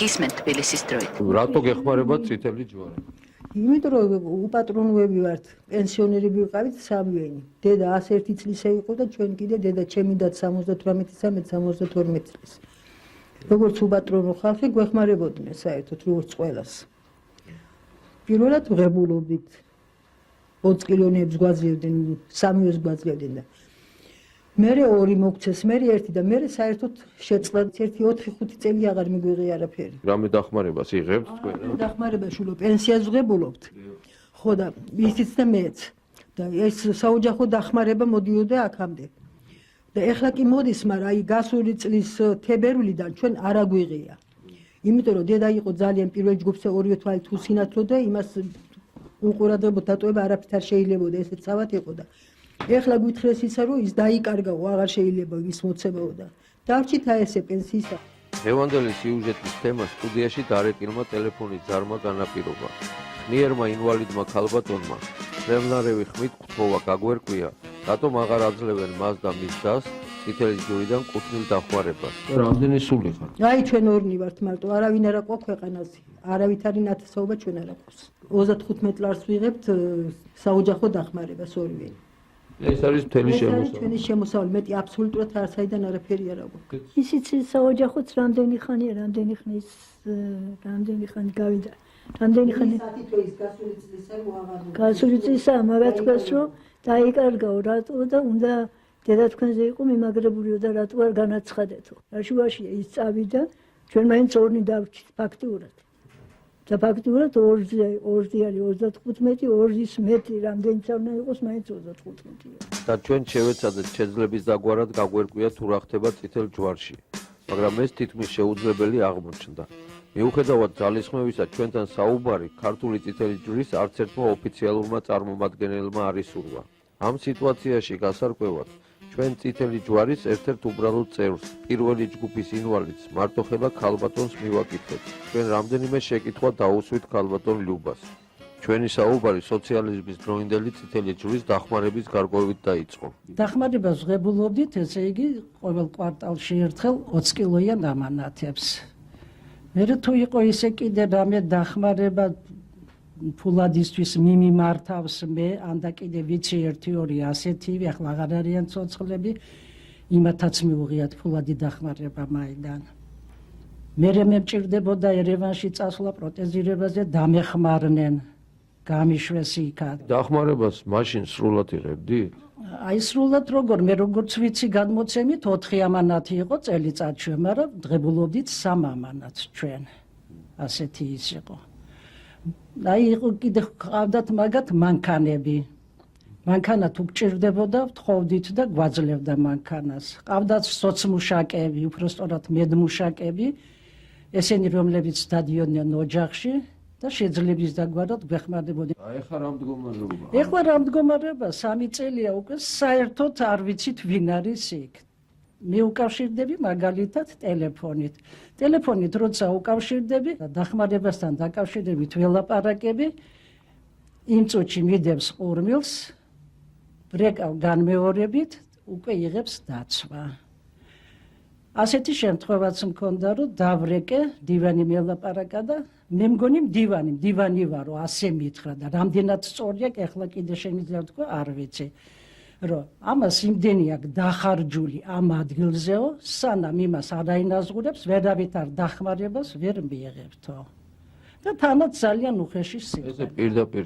გისმენთ თბილისის დროით. რატო გეხმარება წითელი ჯვარი? იმიტომ რომ უპატრონოები ვართ, პენსიონერები ვიყავით სამივენი. დედა 101 წლისა იყო და ჩვენ კიდე დედა ჩემი და 73-72 წლის. როგორც უპატრონო ხალხი გვეხმარებოდნენ საერთოდ როგორც ყველას. პირველად ვღებულობდით 20 კილონებს გვაძლევდნენ, სამივეს გვაძლევდნენ და მერე ორი მოგცეს, მერე ერთი და მერე საერთოდ შეწყდათ 1-4-5 წელი აღარ მიგვიღე არაფერი. რამე დახმარებას იღებთ თქვენ? დახმარება შულო პენსიას ვღებულობთ. ხო და ისიც და მეც. და ეს საოჯახო დახმარება მოდიოდა აქამდე. და ეხლა კი მოდის, მაგრამ აი გასული წლის თებერვლიდან ჩვენ არ აგვიღია. იმიტომ რომ დედა იყო ძალიან პირველ ჯგუფზე ორივე თვალით უსინათლო და იმას უყურადღებოდ დატოვება არაფრით არ შეიძლებოდა, ესეც თავად იყო და ეხლა გითხრეს ისა რომ ის დაიკარგაო, აღარ შეიძლება ის მოცემაო და დარჩით აი ესე პენსიისა. დღევანდელი სიუჟეტის თემა სტუდიაში დარეკილმა ტელეფონის ძარმა განაპირობა. ხნიერმა ინვალიდმა ქალბატონმა ხმლნარევი ხმით გთხოვა გაგვერკვია, რატომ აღარ აძლევენ მას და მის დას წითელი ჯვრიდან კუთვნილ დახმარებას. რამდენი სული ხარ? აი ჩვენ ორნი ვართ მარტო, არავინ არ აქვს ქვეყანაზე. არავითარი ნათესაობა ჩვენ არ აქვს. 35 ლარს ვიღებთ საოჯახო დახმარებას ორივენი. ეს არის მთელი შემოსავალი. ჩვენი შემოსავალი, მეტი აბსოლუტურად არ საიდან არაფერი არ აქვს. ისიც საოჯახოც რამდენი ხანი გავიდა. რამდენი ხანი გასული წლისა მაგაც გას რომ დაიკარგაო რატო და უნდა დედა თქვენზე იყო მიმაგრებულიო და რატო არ განაცხადეთო. რაშუაშია ის წავიდა, ჩვენ მაინც ორნი დავჭით ფაქტიურად. და ფაქტიურად ორზე არის 35, ორზის მეტი რამდენიც არ უნდა იყოს, მაინც 35-ია. და ჩვენ შევეცადეთ შეძლების დაგვარად გაგვერკვია თუ რა ხდება წითელ ჯვარში, მაგრამ ეს თითქმის შეუძლებელი აღმოჩნდა. მიუხედავად ძალისხმევისა, ჩვენთან საუბარი ქართული წითელი ჯვრის არც ერთმა ოფიციალურმა წარმომადგენელმა არ ისურვა. ამ სიტუაციაში გასარკვევად ჩვენ წითელი ჯვარის ერთ-ერთ უბრალოდ წევრს, პირველი ჯგუფის ინვალიდს, მარტოხელა ქალბატონს მივაკითხეთ. ჩვენ რამდენიმე შეკითხვა დაუსვით ქალბატონ ლიუბას. ჩვენი საუბარი სოციალიზმის დროინდელი წითელი ჯვრის დახმარების გარკვევით დაიწყო. დახმარებას ვღებულობდით, ესე იგი, ყოველ კვარტალში ერთხელ 20 კილოიან ამანათებს. მერე თუ იყო ისე კიდე რამე დახმარება ფულადისთვის მიმართავს მე, ანდა კიდე ვიცი 1-2 ასეთივე, ახლა აღარ არიან ცოცხლები, იმათაც მიუღიათ ფულადი დახმარება მაიდან. მერე მე მჭირდებოდა ერევანში წასვლა პროტეზირებაზე, დამეხმარნენ, გამიშვეს იქად. დახმარებას მაშინ სრულად იღებდი? აი სრულად როგორ, მე როგორც ვიცი გადმოცემით 4 ამანათი იყო წელიწადში, მაგრამ დღებულობდით 3 ამანათს ჩვენ. ასეთი ის იყო. აი იყო კიდე ყავდათ მაგათ მანქანები. მანქანა თუ გჭირდებოდა, ვთხოვდით და გვაძლევდა მანქანას. ყავდათ სოცმუშაკები, უბრალოდ მედმუშაკები, ესენი რომლებიც დადიოდნენ ოჯახში და შეძლების დაგვარად გვეხმარებოდნენ. აი ხა რა მდგომარეობა? ეხლა რა მდგომარეობა? 3 წელია უკვე საერთოდ არ ვიცით ვინ არის იქ. მიუკავშირდები მაგალითად ტელეფონით. ტელეფონით როცა უკავშირდები, დახმარებასთან დაკავშირებით ველაპარაკები, იმ წუთში მიდევს ყურმილს, ბრეკავ განმეორებით, უკვე იღებს დაცვა. ასეთი შემთხვევაც მქონდა, რომ დავრეკე, დივანი მელაპარაკა და მე მგონი მდივანი ვარო, ასე მითხრა და რამდენად სწორია, ეხლა კიდე შემიძლია ვთქვა, არ ვიცი. რომ ამას იმდენი აქვს დახარჯული ამ ადგილზეო, სანამ იმას არ აინაზღურებს, ვერავითარ დახმარებას ვერ მიიღებთო. და თანაც ძალიან უხეში სიტყვა. ესე პირდაპირ.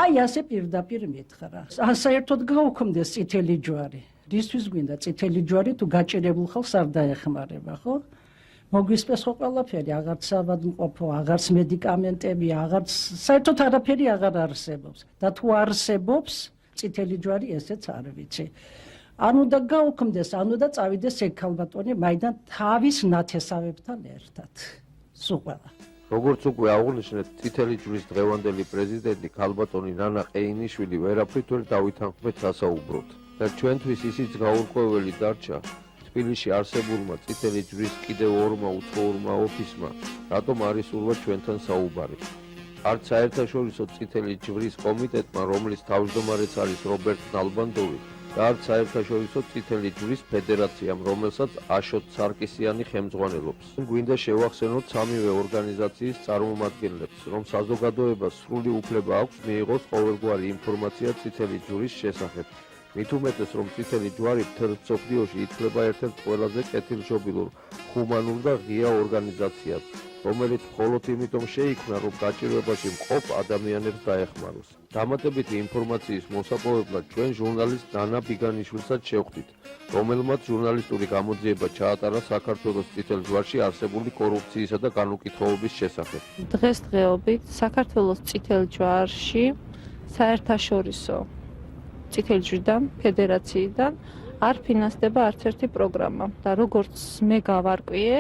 აი, ასე პირდაპირ მითხრა. საერთოდ გაუქმდეს წითელი ჯვარი. რისთვის გვინდა წითელი ჯვარი თუ გაჭირებულ ხალხს არ დაეხმარება, ხო? მოგვისպես ხო ყველაფერი, აღარც საავადმყოფო, აღარც მედიკამენტები, აღარც საერთოდ არაფერი აღარ არსებობს. და თუ არსებობს წითელი ჯვარი, ესეც არ ვიცი. ანუ და გაუქმდეს, ანუ და წავიდეს ეგ ქალბატონი მაიდან თავის ნათესავებთან ერთად. სულ ყველა. როგორც უკვე აღვნიშნეთ, წითელი ჯვრის დღევანდელი პრეზიდენტი ქალბატონი ნანა ყეინიშვილი ვერაფრით ვერ დავითანხმეთ სასაუბროთ. და ჩვენთვის ისიც გაურკვეველი დარჩა, თბილისში არსებულმა წითელი ჯვრის კიდევ 2 უცხოურმა ოფისმა, რატომ არ ისურვა ჩვენთან საუბარი. არც საერთაშორისო წითელი ჯვრის კომიტეტმა, რომლის თავმჯდომარეც არის რობერტ ნალბანდოვი, და არც საერთაშორისო წითელი ჯვრის ფედერაციამ, რომელსაც აშოტ სარკისიანი ხელმძღვანელობს. გვინდა შევახსენოთ სამივე ორგანიზაციის წარმომადგენლებს, რომ საზოგადოებას სრული უფლება აქვს მიიღოს ყოველგვარი ინფორმაცია წითელი ჯვრის შესახებ. მით უმეტეს, რომ წითელი ჯვარი მთელ მსოფლიოში ითვლება ერთ-ერთ ყველაზე კეთილშობილურ, ჰუმანურ და ღია ორგანიზაციად, რომელიც მხოლოდ იმიტომ შეიქმნა, რომ გაჭირვებაში მყოფ ადამიანებს დაეხმაროს. დამატებითი ინფორმაციის მოსაპოვებლად ჩვენ ჟურნალისტ ნანა ბიგანიშვილსაც შევხვდით, რომელმაც ჟურნალისტური გამოძიება ჩაატარა საქართველოს წითელ ჯვარში არსებული კორუფციისა და განუკითხაობის შესახებ. დღესდღეობით საქართველოს წითელ ჯვარში საერთაშორისო წითელი ჯვრიდან, ფედერაციიდან არ ფინანსდება არც ერთი პროგრამა და როგორც მე გავარკვიე,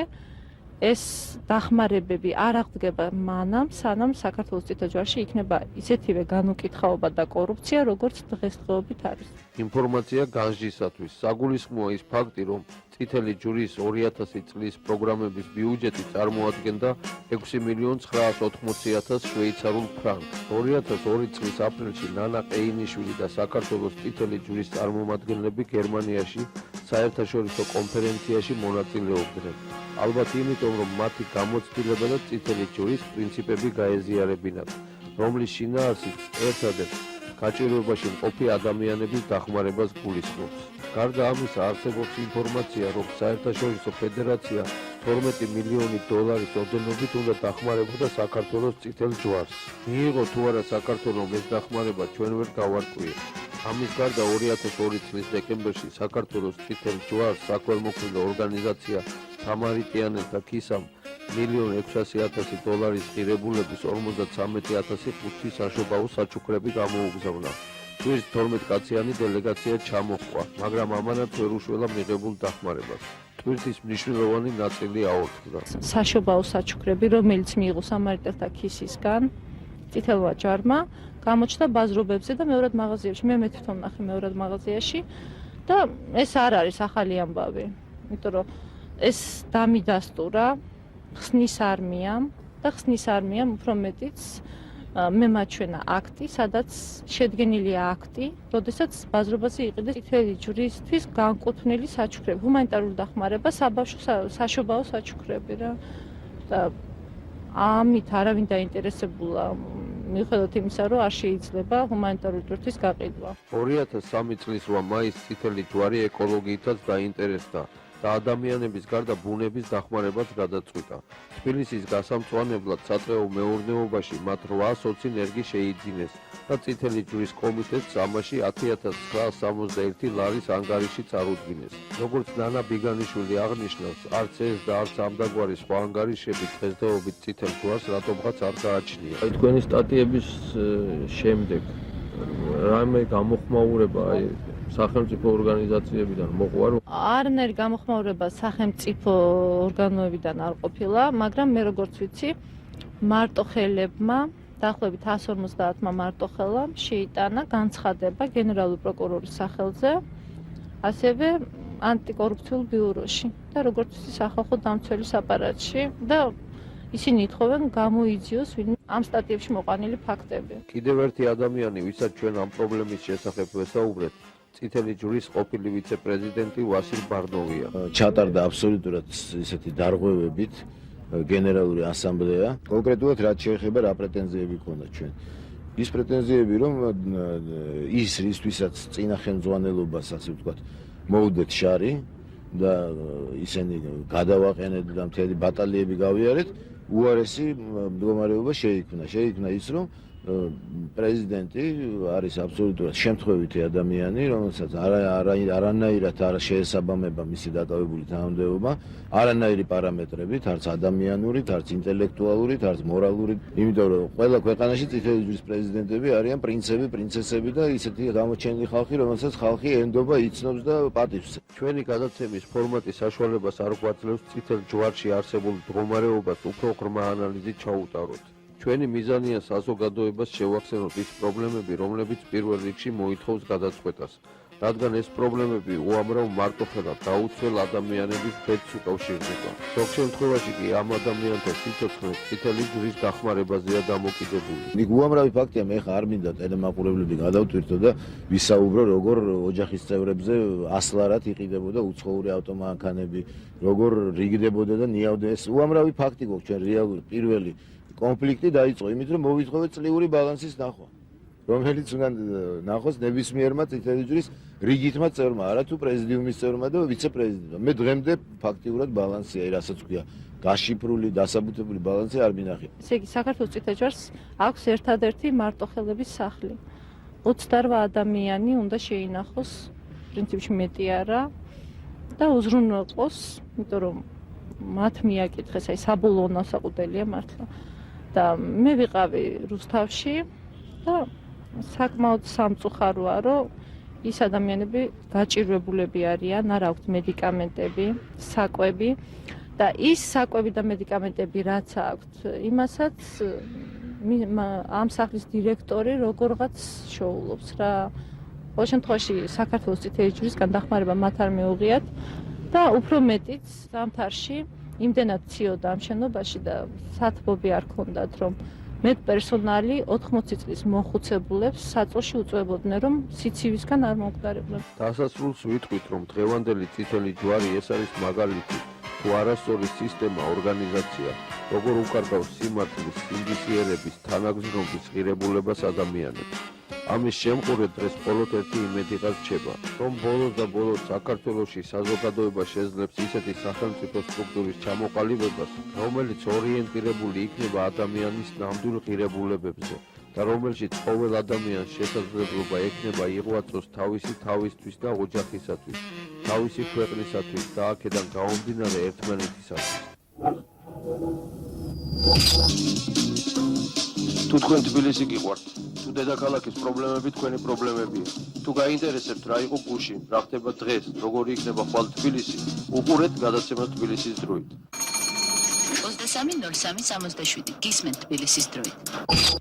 ეს დახმარებები არ აღდგება მანამ, სანამ საქართველოს წითელ ჯვარში იქნება ისეთივე განუკითხაობა და კორუფცია, როგორც დღესდღეობით არის. ინფორმაცია განსჯისათვის საგულისხმოა ის ფაქტი, რომ წითელი ჯვრის 2000 წლის პროგრამების ბიუჯეტი წარმოადგენდა 6.980.000 შვეიცარულ ფრანკს. 2002 წლის აპრილში ნანა ყეინიშვილი და საქართველოს წითელი ჯვრის წარმომადგენლები გერმანიაში საერთაშორისო კონფერენციაში მონაწილეობდნენ. ალბათ იმიტომ, რომ მათი გამოცდილება და წითელი ჯვრის პრინციპები გაეზიარებინათ, რომლის შინაარსიც ერთადერთ გაჭირვებაში მყოფი ადამიანების დახმარებას გულისხმობს. გარდა ამისა, არსებობს ინფორმაცია, რომ საერთაშორისო ფედერაცია 12 მილიონი დოლარის ოდენობით უნდა დახმარებოდა საქართველოს წითელ ჯვარს. მიიღო თუ არა საქართველოს ეს დახმარება, ჩვენ ვერ გავარკვიეთ. ამის გარდა 2002 წლის დეკემბერში საქართველოს წითელ ჯვარს საქველმოქმედო ორგანიზაცია სამარიტიანელთა ქისამ $1,600,000 დოლარის ღირებულების 53,500 საშობაო საჩუქრები გამოუგზავნა. ჯვრის 12 კაციანი დელეგაცია ჩამოჰყვა, მაგრამ ამანაც ვერ უშველა მიღებულ დახმარებას. ტვირთის მნიშვნელოვანი ნაწილი აორთქდა. საშობაო საჩუქრები, რომელიც მიიღო სამარიტელთა ქისისგან, წითელმა ჯვარმა გამოჩნდა ბაზრობებზე და მეორად მაღაზიაში. მე თვითონ ნახე მეორად მაღაზიაში და ეს არ არის ახალი ამბავი. იმიტომ რომ ეს დამიდასტურა ხსნის არმიამ და ხსნის არმიამ უფრო მეტიც მე მაჩვენა აქტი, სადაც შედგენილია აქტი, როდესაც ბაზრობაზე იყიდეს წითელი ჯვრისთვის განკუთვნილი საჩუქრები, ჰუმანიტარული დახმარება, საბავშვო საშობაო საჩუქრები რა. და ამით არავინ დაინტერესებულა, მიუხედავად იმისა, რომ არ შეიძლება ჰუმანიტარული ტვირთის გაყიდვა. 2003 წლის 8 მაისს წითელი ჯვარი ეკოლოგიითაც დაინტერესდა და ადამიანების გარდა ბუნების დახმარებას გადაწყვიტა. თბილისის გასამწვანებლად სატყეო მეურნეობაში მათ 8 სოცინერგი შეიძინეს და წითელი ჯვრის კომიტეტს ამაში 10,961 ლარის ანგარიში წარუდგინეს. როგორც ნანა ბიგანიშვილი აღნიშნავს, არც ეს და არც ამდაგვარი სხვა ანგარიშები დღესდღეობით წითელ ჯვარს რატომღაც არ გააჩნია. თქვენი სტატიების შემდეგ რამე გამოხმაურება სახელმწიფო ორგანიზაციებიდან მოყვა? არანაირი გამოხმაურება სახელმწიფო ორგანოებიდან არ ყოფილა, მაგრამ მე როგორც ვიცი, მარტოხელებმა, დაახლოებით 150 მარტოხელამ შეიტანა განცხადება გენერალური პროკურორის სახელზე, ასევე ანტიკორუფციულ ბიუროში და როგორც ვიცი, სახალხო დამცველის აპარატში და ისინი ითხოვენ გამოიძიოს ამ სტატიებში მოყვანილი ფაქტები. კიდევ ერთი ადამიანი, ვისაც ჩვენ ამ პრობლემის შესახებ ვესაუბრეთ, წითელი ჯვრის ყოფილი ვიცე-პრეზიდენტი ვასილ ბარნოვია. ჩატარდა აბსოლუტურად ისეთი დარღვევებით გენერალური ასამბლეა. კონკრეტულად რაც შეეხება რა პრეტენზიები ქონდა ჩვენ. ის პრეტენზიები, რომ ის რისთვისაც წინა ხელმძღვანელობას, ასე ვთქვათ, მოუდეთ შარი და ისინი გადავაყენეთ და მთელი ბატალიები გავიარეთ, უარესი მდგომარეობა შეიქმნა. შეიქმნა ის, რომ პრეზიდენტი არის აბსოლუტურად შემთხვევითი ადამიანი, რომელსაც არანაირად არ შეესაბამება მისი დაკავებული თანამდებობა, არანაირი პარამეტრებით, არც ადამიანურით, არც ინტელექტუალურით, არც მორალურით, იმიტომ რომ ყველა ქვეყანაში წითელი ჯვრის პრეზიდენტები არიან პრინცები, პრინცესები და ისეთი გამოჩენილი ხალხი, რომელსაც ხალხი ენდობა, იცნობს და პატივს. ჩვენი გადაცემის ფორმატი საშუალებას არ გვაძლევს წითელ ჯვარში არსებულ მდგომარეობას უფრო ღრმა ანალიზით ჩაუტაროთ. ჩვენი მიზანია საზოგადოებას შევახსენოთ ის პრობლემები, რომლებიც პირველ რიგში მოითხოვს გადაწყვეტას. რადგან ეს პრობლემები უამრავ მარტოხელად დაუცველ ადამიანების ბედს უკავშირდება. ზოგ შემთხვევაში კი ამ ადამიანთა სიცოცხლე წითელი ჯვრის დახმარებაზეა დამოკიდებული. იქ უამრავი ფაქტია, მე ხა არ მინდა ტელემაყურებლები გადავტვირთო და ვისაუბრო როგორ ოჯახის წევრებზე ასლარად იყიდებოდა უცხოური ავტომანქანები, როგორ რიგდებოდა და ნიავდა ეს უამრავი ფაქტი გვაქვს ჩვენ რეალური პირველი კონფლიქტი დაიწყო იმით რომ მოვითხოვეთ წლიური ბალანსის ნახვა, რომელიც უნდა ნახოს ნებისმიერმა წითელი ჯვრის რიგითმა წევრმა, არა თუ პრეზიდიუმის წევრმა და ვიცე-პრეზიდენტმა. მე დღემდე ფაქტიურად ბალანსია, რასაც ქვია, გაშიფრული, დასაბუთებული ბალანსი არ მინახია. ესე იგი, საქართველოს წითელ ჯვარს აქვს ერთადერთი მარტოხელების სახლი. 28 ადამიანი უნდა შეინახოს, პრინციპში მეტი არა და უზრუნველყოს, იმიტომ რომ მათ მიაკითხეს, აი საბოლოო ნასაყუდელია მართლა. და მე ვიყავი რუსთავში და საკმაოდ სამწუხაროა, რომ ის ადამიანები გაჭირვებულები არიან, არ აქვთ მედიკამენტები, საკვები და ის საკვები და მედიკამენტები რაც აქვთ, იმასაც ამ სახლის დირექტორი როგორღაც შოულობს რა. ყოველ შემთხვევაში საქართველოს წითელი ჯვრისგან დახმარება მათ არ მეუღიათ და უფრო მეტიც ზამთარში იმდენად ციოდა ამ შენობაში და სათბობი არ ქონდათ, რომ მე პერსონალი 80 წლის მოხუცებულებს საწოლში უწევებოდნენ, რომ სიცივისგან არ მომკვდარებდნენ. დასასრულს ვიტყვით, რომ დღევანდელი წითელი ჯვარი ეს არის მაგალითი, თუ არასწორი სისტემა, ორგანიზაცია, როგორ უკარგავს სიმართლის, სინდისიერების, თანაგზნობის ღირებულებას ადამიანებს. ამის შემყურედ დღეს მხოლოდ ერთი იმედიღა რჩება, რომ ბოლოს და ბოლოს საქართველოში საზოგადოება შეძლებს ისეთი სახელმწიფო სტრუქტურის ჩამოყალიბებას, რომელიც ორიენტირებული იქნება ადამიანის ნამდვილ ღირებულებებზე და რომელშიც ყოველ ადამიანს შესაძლებლობა ექნება იღვაწოს თავისი თავისთვის და ოჯახისათვის, თავისი ქვეყნისათვის და აქედან გამომდინარე ერთმანეთისათვის. თუ თქვენ თბილისი გიყვართ, თუ დედაქალაქის პრობლემები თქვენი პრობლემებია, თუ გაინტერესებთ რა იყო გუშინ, რა ხდება დღეს, როგორი იქნება ხვალ თბილისი, უყურეთ გადაცემას თბილისის დროით. 23:03:67 გისმენთ თბილისის დროით.